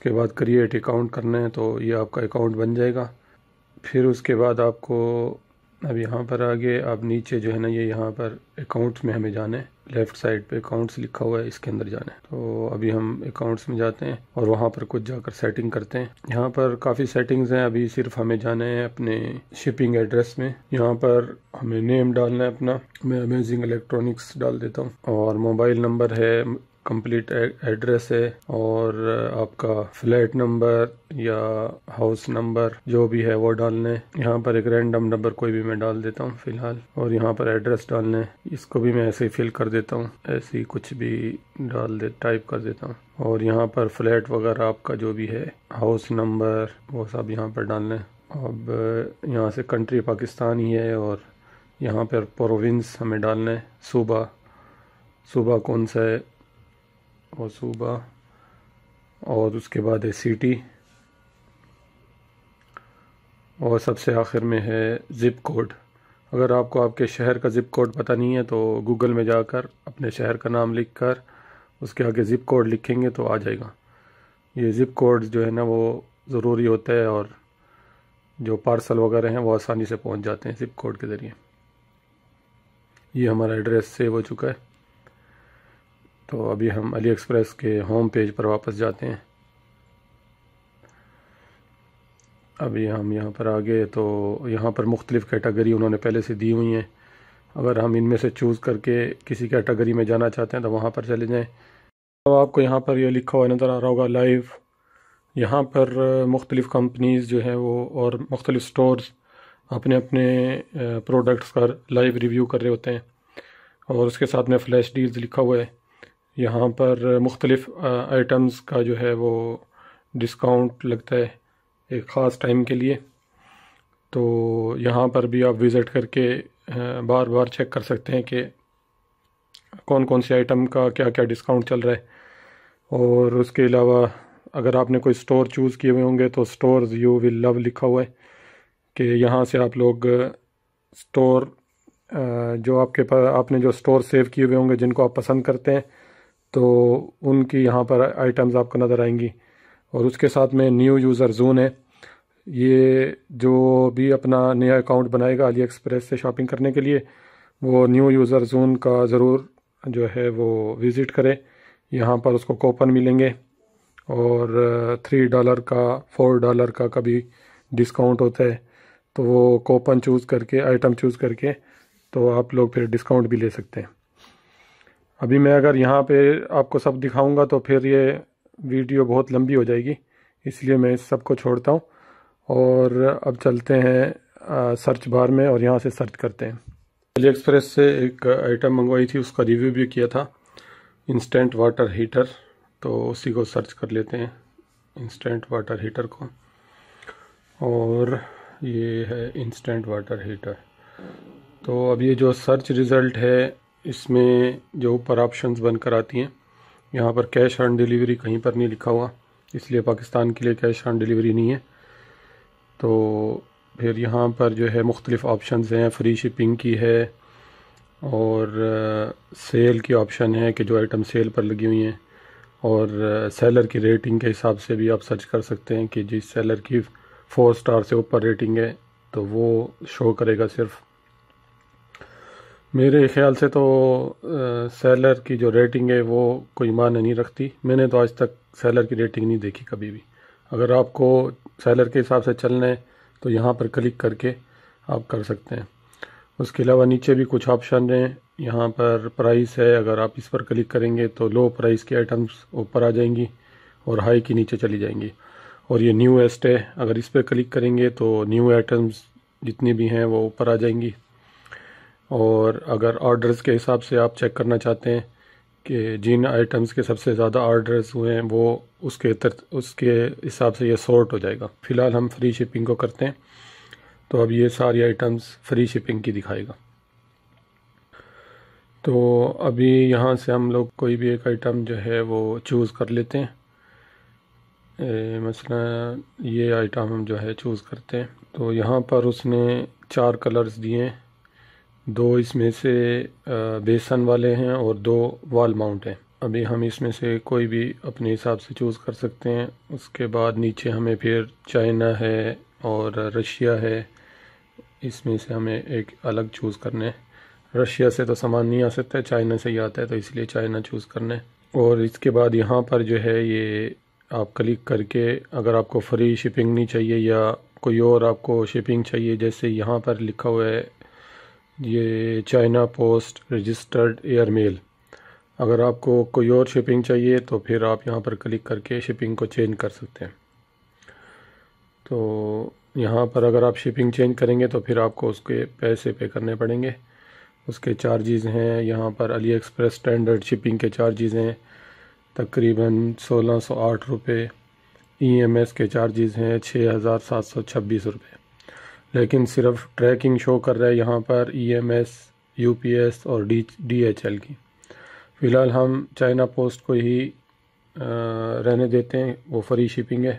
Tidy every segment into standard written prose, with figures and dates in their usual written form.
اس کے بعد create account کرنا ہے تو یہ آپ کا اکاؤنٹ بن جائے گا۔ پھر اس کے بعد آپ کو اب یہاں پر آگے آپ نیچے جو ہے نا یہ یہاں پر اکاؤنٹس میں ہمیں جانا ہے، لیفٹ سائڈ پہ اکاؤنٹس لکھا ہوا ہے، اس کے اندر جانا ہے۔ تو ابھی ہم اکاؤنٹس میں جاتے ہیں اور وہاں پر کچھ جا کر سیٹنگ کرتے ہیں۔ یہاں پر کافی سیٹنگز ہیں، ابھی صرف ہمیں جانا ہے اپنے شپنگ ایڈریس میں۔ یہاں پر ہمیں نیم ڈالنا ہے اپنا، میں امیزنگ الیکٹرانکس ڈال دیتا ہوں، اور موبائل نمبر ہے، کمپلیٹ ایڈریس ہے، اور آپ کا فلیٹ نمبر یا ہاؤس نمبر جو بھی ہے وہ ڈالنا ہے۔ یہاں پر ایک رینڈم نمبر کوئی بھی میں ڈال دیتا ہوں فی الحال، اور یہاں پر ایڈریس ڈالنا ہے، اس کو بھی میں ایسے ہی فل کر دیتا ہوں، ایسے ہی کچھ بھی ٹائپ کر دیتا ہوں۔ اور یہاں پر فلیٹ وغیرہ آپ کا جو بھی ہے، ہاؤس نمبر، وہ سب یہاں پر ڈالنا ہے۔ اب یہاں سے کنٹری پاکستان ہی ہے، اور یہاں پر پروونس ہمیں ڈالنا ہے، صوبہ کون سا ہے وہ صوبہ، اور اس کے بعد ہے سٹی، اور سب سے آخر میں ہے زپ کوڈ۔ اگر آپ کو آپ کے شہر کا زپ کوڈ پتہ نہیں ہے تو گوگل میں جا کر اپنے شہر کا نام لکھ کر اس کے آگے زپ کوڈ لکھیں گے تو آ جائے گا۔ یہ زپ کوڈ جو ہے نا وہ ضروری ہوتا ہے، اور جو پارسل وغیرہ ہیں وہ آسانی سے پہنچ جاتے ہیں زپ کوڈ کے ذریعے۔ یہ ہمارا ایڈریس سیو ہو چکا ہے، تو ابھی ہم علی ایکسپریس کے ہوم پیج پر واپس جاتے ہیں۔ ابھی ہم یہاں پر آگے، تو یہاں پر مختلف کیٹیگری انہوں نے پہلے سے دی ہوئی ہیں، اگر ہم ان میں سے چوز کر کے کسی کیٹیگری میں جانا چاہتے ہیں تو وہاں پر چلے جائیں۔ تو آپ کو یہاں پر یہ لکھا ہوا نظر آ رہا ہوگا لائیو، یہاں پر مختلف کمپنیز جو ہیں وہ اور مختلف سٹورز اپنے اپنے پروڈکٹس کا لائیو ریویو کر رہے ہوتے ہیں، اور اس کے ساتھ میں فلیش ڈیلز لکھا ہوا ہے۔ یہاں پر مختلف آئٹمز کا جو ہے وہ ڈسکاؤنٹ لگتا ہے ایک خاص ٹائم کے لیے، تو یہاں پر بھی آپ وزٹ کر کے بار بار چیک کر سکتے ہیں کہ کون کون سی آئٹم کا کیا کیا ڈسکاؤنٹ چل رہا ہے۔ اور اس کے علاوہ اگر آپ نے کوئی سٹور چوز کیے ہوئے ہوں گے تو سٹورز یو ول لو لکھا ہوا ہے کہ یہاں سے آپ لوگ سٹور جو آپ نے جو سٹور سیو کیے ہوئے ہوں گے جن کو آپ پسند کرتے ہیں تو ان کی یہاں پر آئٹمز آپ کو نظر آئیں گی۔ اور اس کے ساتھ میں نیو یوزر زون ہے، یہ جو بھی اپنا نیا اکاؤنٹ بنائے گا علی ایکسپریس سے شاپنگ کرنے کے لیے وہ نیو یوزر زون کا ضرور جو ہے وہ وزٹ کرے۔ یہاں پر اس کو کوپن ملیں گے، اور $3 کا $4 کا کبھی ڈسکاؤنٹ ہوتا ہے، تو وہ کوپن چوز کر کے آئٹم چوز کر کے تو آپ لوگ پھر ڈسکاؤنٹ بھی لے سکتے ہیں۔ ابھی میں اگر یہاں پہ آپ کو سب دکھاؤں گا تو پھر یہ ویڈیو بہت لمبی ہو جائے گی، اس لیے میں اس سب کو چھوڑتا ہوں، اور اب چلتے ہیں سرچ بار میں اور یہاں سے سرچ کرتے ہیں۔ علی ایکسپریس سے ایک آئٹم منگوائی تھی، اس کا ریویو بھی کیا تھا، انسٹنٹ واٹر ہیٹر، تو اسی کو سرچ کر لیتے ہیں، انسٹنٹ واٹر ہیٹر کو، اور یہ ہے انسٹنٹ واٹر ہیٹر۔ تو اب یہ جو سرچ ریزلٹ ہے اس میں جو اوپر آپشنز بن کر آتی ہیں، یہاں پر کیش آن ڈیلیوری کہیں پر نہیں لکھا ہوا، اس لیے پاکستان کے لیے کیش آن ڈیلیوری نہیں ہے۔ تو پھر یہاں پر جو ہے مختلف آپشنز ہیں، فری شپنگ کی ہے، اور سیل کی آپشن ہے کہ جو آئٹم سیل پر لگی ہوئی ہیں، اور سیلر کی ریٹنگ کے حساب سے بھی آپ سرچ کر سکتے ہیں کہ جس سیلر کی 4 سٹار سے اوپر ریٹنگ ہے تو وہ شو کرے گا صرف۔ میرے خیال سے تو سیلر کی جو ریٹنگ ہے وہ کوئی معنی نہیں رکھتی، میں نے تو آج تک سیلر کی ریٹنگ نہیں دیکھی کبھی بھی۔ اگر آپ کو سیلر کے حساب سے چلنا ہے تو یہاں پر کلک کر کے آپ کر سکتے ہیں۔ اس کے علاوہ نیچے بھی کچھ آپشن ہیں، یہاں پر پرائس ہے، اگر آپ اس پر کلک کریں گے تو لو پرائس کی آئٹمز اوپر آ جائیں گی اور ہائی کی نیچے چلی جائیں گی۔ اور یہ نیویسٹ ہے، اگر اس پہ کلک کریں گے تو نیو آئٹمز جتنی بھی ہیں وہ اوپر آ جائیں گی۔ اور اگر آرڈرز کے حساب سے آپ چیک کرنا چاہتے ہیں کہ جن آئٹمز کے سب سے زیادہ آرڈرز ہوئے ہیں وہ اس کے حساب سے یہ سورٹ ہو جائے گا۔ فی الحال ہم فری شپنگ کو کرتے ہیں، تو اب یہ ساری آئٹمز فری شپنگ کی دکھائے گا۔ تو ابھی یہاں سے ہم لوگ کوئی بھی ایک آئٹم جو ہے وہ چوز کر لیتے ہیں، مثلا یہ آئٹم ہم جو ہے چوز کرتے ہیں۔ تو یہاں پر اس نے 4 کلرز دیے ہیں، 2 اس میں سے بیسن والے ہیں اور 2 وال ماؤنٹ ہیں۔ ابھی ہم اس میں سے کوئی بھی اپنے حساب سے چوز کر سکتے ہیں۔ اس کے بعد نیچے ہمیں پھر چائنا ہے اور رشیا ہے، اس میں سے ہمیں ایک الگ چوز کرنا ہے۔ رشیا سے تو سامان نہیں آ سکتا، چائنا سے ہی آتا ہے، تو اس لیے چائنا چوز کرنا ہے۔ اور اس کے بعد یہاں پر جو ہے یہ آپ کلک کر کے، اگر آپ کو فری شپنگ نہیں چاہیے یا کوئی اور آپ کو شپنگ چاہیے، جیسے یہاں پر لکھا ہوا ہے یہ چائنا پوسٹ رجسٹرڈ ایئر میل، اگر آپ کو کوئی اور شپنگ چاہیے تو پھر آپ یہاں پر کلک کر کے شپنگ کو چینج کر سکتے ہیں۔ تو یہاں پر اگر آپ شپنگ چینج کریں گے تو پھر آپ کو اس کے پیسے پے کرنے پڑیں گے۔ اس کے چارجز ہیں یہاں پر علی ایکسپریس اسٹینڈرڈ شپنگ کے چارجز ہیں تقریباً 1608 روپے، ای ایم ایس کے چارجز ہیں 6726 روپے، لیکن صرف ٹریکنگ شو کر رہا ہے یہاں پر E M S, U P S اور ڈی ایچ ایل کی۔ فی الحال ہم چائنا پوسٹ کو ہی رہنے دیتے ہیں، وہ فری شپنگ ہے۔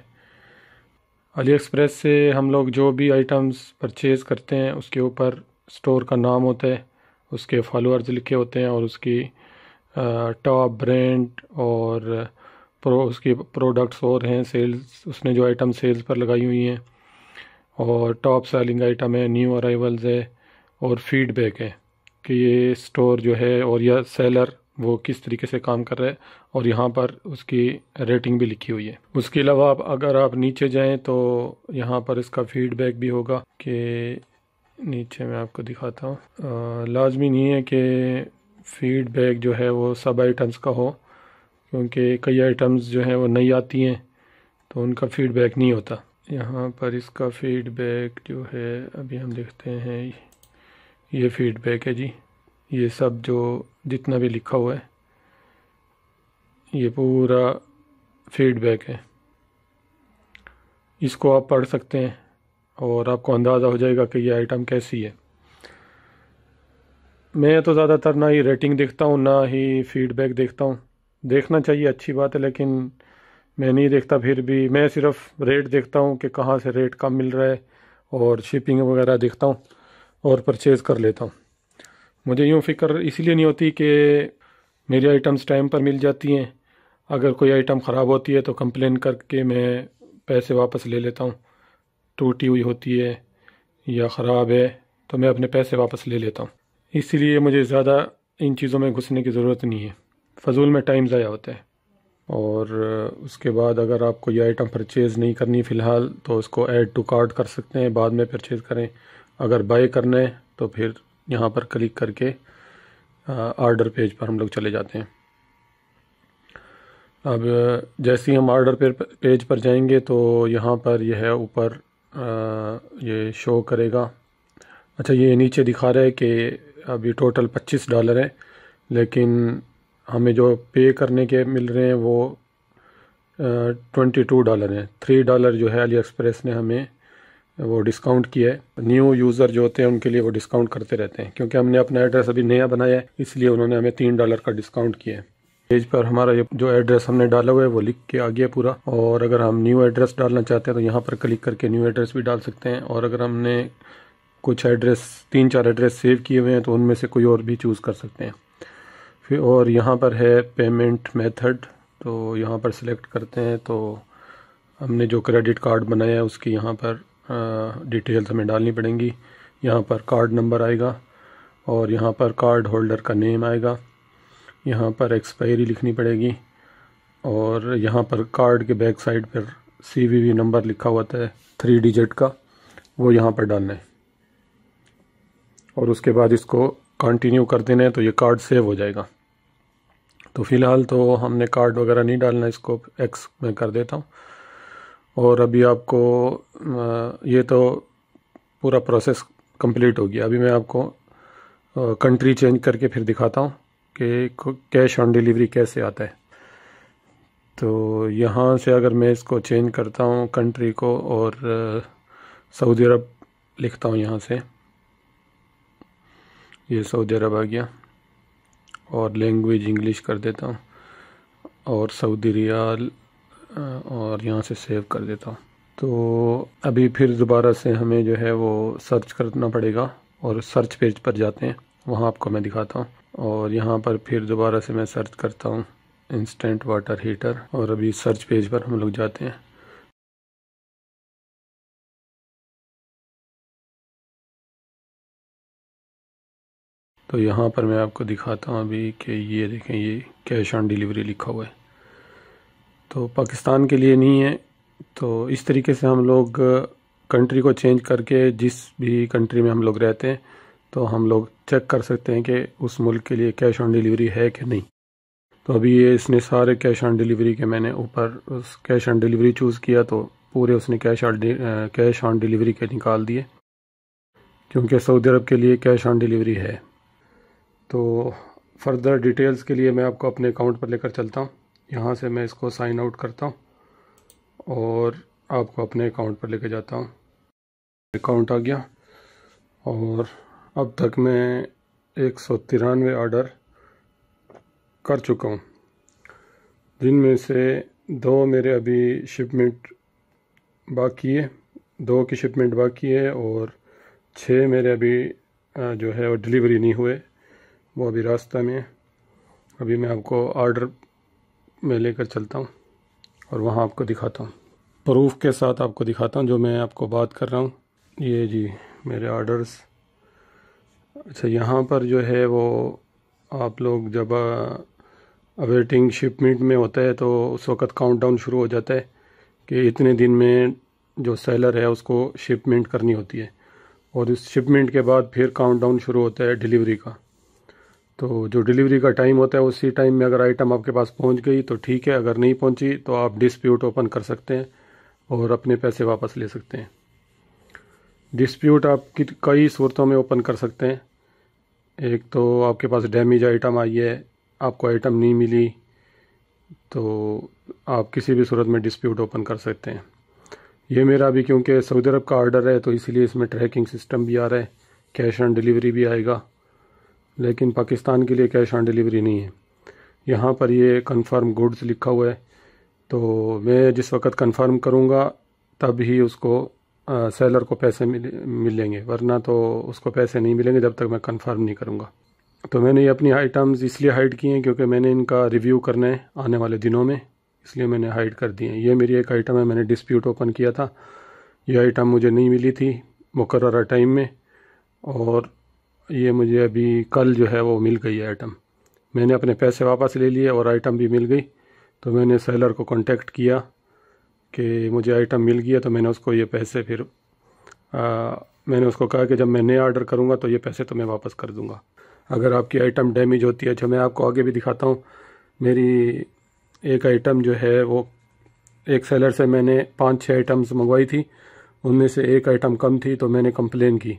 علی ایکسپریس سے ہم لوگ جو بھی آئٹمز پرچیز کرتے ہیں اس کے اوپر اسٹور کا نام ہوتا ہے، اس کے فالوورز لکھے ہوتے ہیں، اور اس کی ٹاپ برانڈ اور اس کی پروڈکٹس اور ہیں سیلز، اس نے جو آئٹم سیلز پر لگائی ہوئی ہیں، اور ٹاپ سیلنگ آئٹم ہے، نیو ارائیولز ہے، اور فیڈ بیک ہے کہ یہ اسٹور جو ہے اور یا سیلر وہ کس طریقے سے کام کر رہا ہے، اور یہاں پر اس کی ریٹنگ بھی لکھی ہوئی ہے۔ اس کے علاوہ اگر آپ نیچے جائیں تو یہاں پر اس کا فیڈ بیک بھی ہوگا کہ نیچے میں آپ کو دکھاتا ہوں۔ لازمی نہیں ہے کہ فیڈ بیک جو ہے وہ سب آئٹمز کا ہو، کیونکہ کئی آئٹمز جو ہیں وہ نئی آتی ہیں تو ان کا فیڈ بیک نہیں ہوتا۔ یہاں پر اس کا فیڈ بیک جو ہے ابھی ہم دیکھتے ہیں، یہ فیڈ بیک ہے جی، یہ سب جو جتنا بھی لکھا ہوا ہے یہ پورا فیڈ بیک ہے، اس کو آپ پڑھ سکتے ہیں اور آپ کو اندازہ ہو جائے گا کہ یہ آئٹم کیسی ہے۔ میں تو زیادہ تر نہ ہی ریٹنگ دیکھتا ہوں نہ ہی فیڈ بیک دیکھتا ہوں، دیکھنا چاہیے اچھی بات ہے، لیکن میں نہیں دیکھتا، پھر بھی میں صرف ریٹ دیکھتا ہوں کہ کہاں سے ریٹ کم مل رہا ہے، اور شپنگ وغیرہ دیکھتا ہوں اور پرچیز کر لیتا ہوں۔ مجھے یوں فکر اسی لیے نہیں ہوتی کہ میری آئٹمز ٹائم پر مل جاتی ہیں، اگر کوئی آئٹم خراب ہوتی ہے تو کمپلین کر کے میں پیسے واپس لے لیتا ہوں، ٹوٹی ہوئی ہوتی ہے یا خراب ہے تو میں اپنے پیسے واپس لے لیتا ہوں۔ اسی لیے مجھے زیادہ ان چیزوں میں گھسنے کی ضرورت نہیں ہے، فضول میں ٹائم ضائع ہوتا ہے۔ اور اس کے بعد اگر آپ کو یہ آئٹم پرچیز نہیں کرنی فی الحال تو اس کو ایڈ ٹو کارٹ کر سکتے ہیں، بعد میں پرچیز کریں۔ اگر بائی کرنا ہے تو پھر یہاں پر کلک کر کے آرڈر پیج پر ہم لوگ چلے جاتے ہیں۔ اب جیسے ہی ہم آرڈر پیج پر جائیں گے تو یہاں پر یہ ہے اوپر یہ شو کرے گا۔ اچھا، یہ نیچے دکھا رہا ہے کہ ابھی ٹوٹل $25 ہے، لیکن ہمیں جو پے کرنے کے مل رہے ہیں وہ $22 ہیں۔ $3 جو ہے علی ایکسپریس نے ہمیں وہ ڈسکاؤنٹ کیا ہے۔ نیو یوزر جو ہوتے ہیں ان کے لیے وہ ڈسکاؤنٹ کرتے رہتے ہیں، کیونکہ ہم نے اپنا ایڈریس ابھی نیا بنایا ہے، اس لیے انہوں نے ہمیں $3 کا ڈسکاؤنٹ کیا ہے۔ پیج پر ہمارا یہ جو ایڈریس ہم نے ڈالا ہوا ہے وہ لکھ کے آ گیا پورا، اور اگر ہم نیو ایڈریس ڈالنا چاہتے ہیں تو یہاں پر کلک کر کے نیو ایڈریس بھی ڈال سکتے ہیں، اور اگر ہم نے کچھ ایڈریس 3-4 ایڈریس سیو کیے ہوئے ہیں تو ان میں سے کوئی اور بھی چوز کر سکتے ہیں۔ پھر اور یہاں پر ہے پیمنٹ میتھڈ، تو یہاں پر سلیکٹ کرتے ہیں تو ہم نے جو کریڈٹ کارڈ بنایا ہے اس کی یہاں پر ڈیٹیلز ہمیں ڈالنی پڑیں گی۔ یہاں پر کارڈ نمبر آئے گا، اور یہاں پر کارڈ ہولڈر کا نیم آئے گا، یہاں پر ایکسپائری لکھنی پڑے گی، اور یہاں پر کارڈ کے بیک سائڈ پر CVV نمبر لکھا ہوا ہے 3 ڈیجٹ کا، وہ یہاں پر ڈالنا ہے، اور اس کے بعد اس کو کنٹینیو کر دینا ہے تو یہ کارڈ سیو ہو جائے گا۔ تو فی الحال تو ہم نے کارڈ وغیرہ نہیں ڈالنا، اس کو ایکس میں کر دیتا ہوں۔ اور ابھی آپ کو یہ تو پورا پروسیس کمپلیٹ ہو گیا، ابھی میں آپ کو کنٹری چینج کر کے پھر دکھاتا ہوں کہ کیش آن ڈیلیوری کیسے آتا ہے۔ تو یہاں سے اگر میں اس کو چینج کرتا ہوں کنٹری کو، اور سعودی عرب لکھتا ہوں یہاں سے، یہ سعودی عرب آ گیا، اور لینگویج انگلش کر دیتا ہوں، اور سعودی ریال، اور یہاں سے سیو کر دیتا ہوں۔ تو ابھی پھر دوبارہ سے ہمیں جو ہے وہ سرچ کرنا پڑے گا، اور سرچ پیج پر جاتے ہیں، وہاں آپ کو میں دکھاتا ہوں، اور یہاں پر پھر دوبارہ سے میں سرچ کرتا ہوں انسٹنٹ واٹر ہیٹر، اور ابھی سرچ پیج پر ہم لوگ جاتے ہیں۔ تو یہاں پر میں آپ کو دکھاتا ہوں ابھی کہ یہ دیکھیں، یہ کیش آن ڈیلیوری لکھا ہوا ہے، تو پاکستان کے لیے نہیں ہے۔ تو اس طریقے سے ہم لوگ کنٹری کو چینج کر کے جس بھی کنٹری میں ہم لوگ رہتے ہیں تو ہم لوگ چیک کر سکتے ہیں کہ اس ملک کے لیے کیش آن ڈیلیوری ہے کہ نہیں۔ تو ابھی یہ اس نے سارے کیش آن ڈیلیوری کے، میں نے اوپر اس کیش آن ڈیلیوری چوز کیا تو پورے اس نے کیش آن ڈیلیوری کے نکال دیے، کیونکہ سعودی عرب کے لیے کیش آن ڈیلیوری ہے۔ تو فردر ڈیٹیلز کے لیے میں آپ کو اپنے اکاؤنٹ پر لے کر چلتا ہوں۔ یہاں سے میں اس کو سائن آؤٹ کرتا ہوں اور آپ کو اپنے اکاؤنٹ پر لے کے جاتا ہوں۔ اکاؤنٹ آ گیا، اور اب تک میں 193 آرڈر کر چکا ہوں، جن میں سے 2 میرے ابھی شپمنٹ باقی ہے، 2 کی شپمنٹ باقی ہے، اور 6 میرے ابھی جو ہے وہ ڈیلیوری نہیں ہوئے، وہ ابھی راستہ میں ہے۔ ابھی میں آپ کو آرڈر میں لے کر چلتا ہوں اور وہاں آپ کو دکھاتا ہوں، پروف کے ساتھ آپ کو دکھاتا ہوں جو میں آپ کو بات کر رہا ہوں۔ یہ جی میرے آرڈرز۔ اچھا، یہاں پر جو ہے وہ آپ لوگ جب اویٹنگ شپمنٹ میں ہوتا ہے تو اس وقت کاؤنٹ ڈاؤن شروع ہو جاتا ہے کہ اتنے دن میں جو سیلر ہے اس کو شپمنٹ کرنی ہوتی ہے، اور اس شپمنٹ کے بعد پھر کاؤنٹ ڈاؤن شروع ہوتا ہے ڈیلیوری کا۔ تو جو ڈیلیوری کا ٹائم ہوتا ہے اسی ٹائم میں اگر آئٹم آپ کے پاس پہنچ گئی تو ٹھیک ہے، اگر نہیں پہنچی تو آپ ڈسپیوٹ اوپن کر سکتے ہیں اور اپنے پیسے واپس لے سکتے ہیں۔ ڈسپیوٹ آپ کئی صورتوں میں اوپن کر سکتے ہیں۔ ایک تو آپ کے پاس ڈیمیج آئٹم آئی ہے، آپ کو آئٹم نہیں ملی، تو آپ کسی بھی صورت میں ڈسپیوٹ اوپن کر سکتے ہیں۔ یہ میرا بھی کیونکہ سعودی عرب کا آرڈر ہے تو اسی لیے اس میں ٹریکنگ سسٹم بھی آ رہا ہے، کیش آن ڈیلیوری بھی آئے گا، لیکن پاکستان کے لیے کیش آن ڈیلیوری نہیں ہے۔ یہاں پر یہ کنفرم گڈز لکھا ہوا ہے، تو میں جس وقت کنفرم کروں گا تب ہی اس کو سیلر کو پیسے ملیں گے، ورنہ تو اس کو پیسے نہیں ملیں گے جب تک میں کنفرم نہیں کروں گا۔ تو میں نے یہ اپنی آئٹمز اس لیے ہائڈ کی ہیں کیونکہ میں نے ان کا ریویو کرنا ہے آنے والے دنوں میں، اس لیے میں نے ہائڈ کر دی ہیں۔ یہ میری ایک آئٹم ہے، میں نے ڈسپیوٹ اوپن کیا تھا، یہ آئٹم مجھے نہیں ملی تھی مقررہ ٹائم میں، اور یہ مجھے ابھی کل جو ہے وہ مل گئی ہے آئٹم۔ میں نے اپنے پیسے واپس لے لیے اور آئٹم بھی مل گئی، تو میں نے سیلر کو کانٹیکٹ کیا کہ مجھے آئٹم مل گیا، تو میں نے اس کو یہ پیسے پھر میں نے اس کو کہا کہ جب میں نئے آرڈر کروں گا تو یہ پیسے تو میں واپس کر دوں گا اگر آپ کی آئٹم ڈیمیج ہوتی ہے۔ اچھا، میں آپ کو آگے بھی دکھاتا ہوں، میری ایک آئٹم جو ہے وہ ایک سیلر سے میں نے 5-6 آئٹمز منگوائی تھی، ان میں سے ایک آئٹم کم تھی تو میں نے کمپلین کی،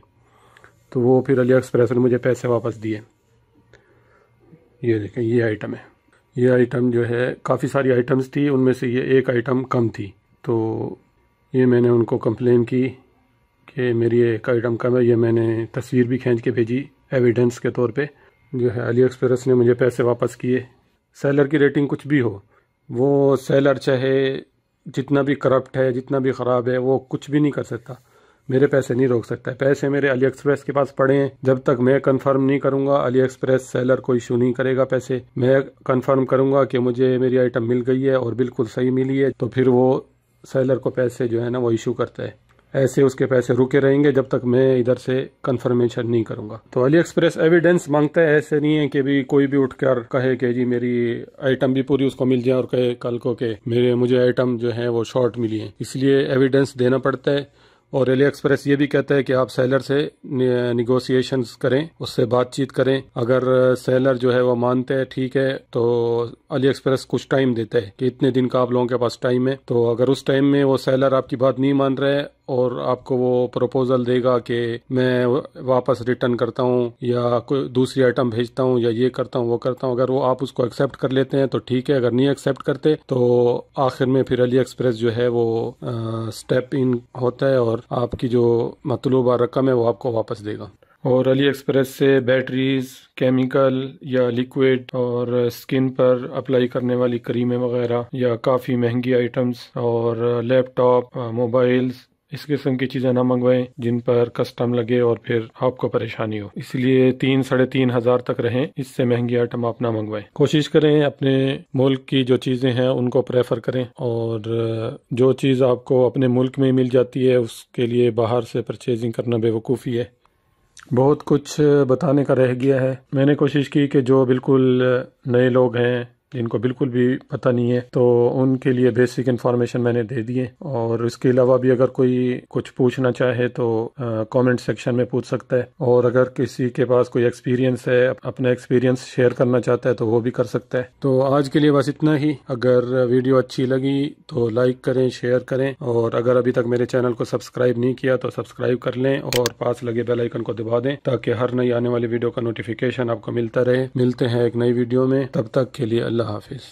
تو وہ پھر علی ایکسپریس نے مجھے پیسے واپس دیے۔ یہ دیکھیں، یہ آئٹم ہے، یہ آئٹم جو ہے کافی ساری آئٹمز تھی، ان میں سے یہ ایک آئٹم کم تھی، تو یہ میں نے ان کو کمپلین کی کہ میری ایک آئٹم کم ہے۔ یہ میں نے تصویر بھی کھینچ کے بھیجی ایویڈنس کے طور پہ، جو ہے علی ایکسپریس نے مجھے پیسے واپس کیے۔ سیلر کی ریٹنگ کچھ بھی ہو، وہ سیلر چاہے جتنا بھی کرپٹ ہے، جتنا بھی خراب ہے، وہ کچھ بھی نہیں کر سکتا، میرے پیسے نہیں روک سکتا ہے۔ پیسے میرے علی ایکسپریس کے پاس پڑے ہیں، جب تک میں کنفرم نہیں کروں گا علی ایکسپریس سیلر کو ایشو نہیں کرے گا پیسے۔ میں کنفرم کروں گا کہ مجھے میری آئٹم مل گئی ہے اور بالکل صحیح ملی ہے، تو پھر وہ سیلر کو پیسے جو ہے نا وہ ایشو کرتا ہے۔ ایسے اس کے پیسے رکے رہیں گے جب تک میں ادھر سے کنفرمیشن نہیں کروں گا۔ تو علی ایکسپریس ایویڈنس مانگتا ہے، ایسے نہیں ہے کہ بھی کوئی بھی اٹھ کر کہے کہ جی میری آئٹم بھی پوری اس کو مل جائے اور کہے کل کو کہ مجھے آئٹم جو ہے وہ شارٹ ملی ہیں، اس لیے ایویڈنس دینا پڑتا ہے۔ اور علی ایکسپریس یہ بھی کہتا ہے کہ آپ سیلر سے نیگوسیشنز کریں، اس سے بات چیت کریں، اگر سیلر جو ہے وہ مانتے ہیں ٹھیک ہے تو علی ایکسپریس کچھ ٹائم دیتا ہے کہ اتنے دن کا آپ لوگوں کے پاس ٹائم ہے، تو اگر اس ٹائم میں وہ سیلر آپ کی بات نہیں مان رہے اور آپ کو وہ پروپوزل دے گا کہ میں واپس ریٹرن کرتا ہوں یا کوئی دوسری آئٹم بھیجتا ہوں یا یہ کرتا ہوں وہ کرتا ہوں، اگر وہ آپ اس کو ایکسیپٹ کر لیتے ہیں تو ٹھیک ہے، اگر نہیں ایکسیپٹ کرتے تو آخر میں پھر علی ایکسپریس جو ہے وہ سٹیپ ان ہوتا ہے اور آپ کی جو مطلوبہ رقم ہے وہ آپ کو واپس دے گا۔ اور علی ایکسپریس سے بیٹریز، کیمیکل یا لیکوڈ اور سکن پر اپلائی کرنے والی کریمیں وغیرہ یا کافی مہنگی آئٹمز اور لیپ ٹاپ، موبائلز، اس قسم کی چیزیں نہ منگوائیں جن پر کسٹم لگے اور پھر آپ کو پریشانی ہو، اس لیے 3-3.5 ہزار تک رہیں، اس سے مہنگی آئٹم آپ نہ منگوائیں۔ کوشش کریں اپنے ملک کی جو چیزیں ہیں ان کو پریفر کریں، اور جو چیز آپ کو اپنے ملک میں مل جاتی ہے اس کے لیے باہر سے پرچیزنگ کرنا بے وقوفی ہے۔ بہت کچھ بتانے کا رہ گیا ہے، میں نے کوشش کی کہ جو بالکل نئے لوگ ہیں جن کو بالکل بھی پتہ نہیں ہے تو ان کے لیے بیسک انفارمیشن میں نے دے دی ہے، اور اس کے علاوہ بھی اگر کوئی کچھ پوچھنا چاہے تو کامنٹ سیکشن میں پوچھ سکتا ہے، اور اگر کسی کے پاس کوئی ایکسپیرینس ہے، اپنا ایکسپیرینس شیئر کرنا چاہتا ہے تو وہ بھی کر سکتا ہے۔ تو آج کے لیے بس اتنا ہی۔ اگر ویڈیو اچھی لگی تو لائک کریں، شیئر کریں، اور اگر ابھی تک میرے چینل کو سبسکرائب نہیں کیا تو سبسکرائب کر لیں اور پاس لگے بیل آئیکن کو دبا دیں تاکہ ہر نئی آنے والی ویڈیو کا نوٹیفیکیشن آپ کو ملتا رہے۔ ملتے ہیں ایک نئی ویڈیو میں، تب تک کے لیے اللہ حافظ۔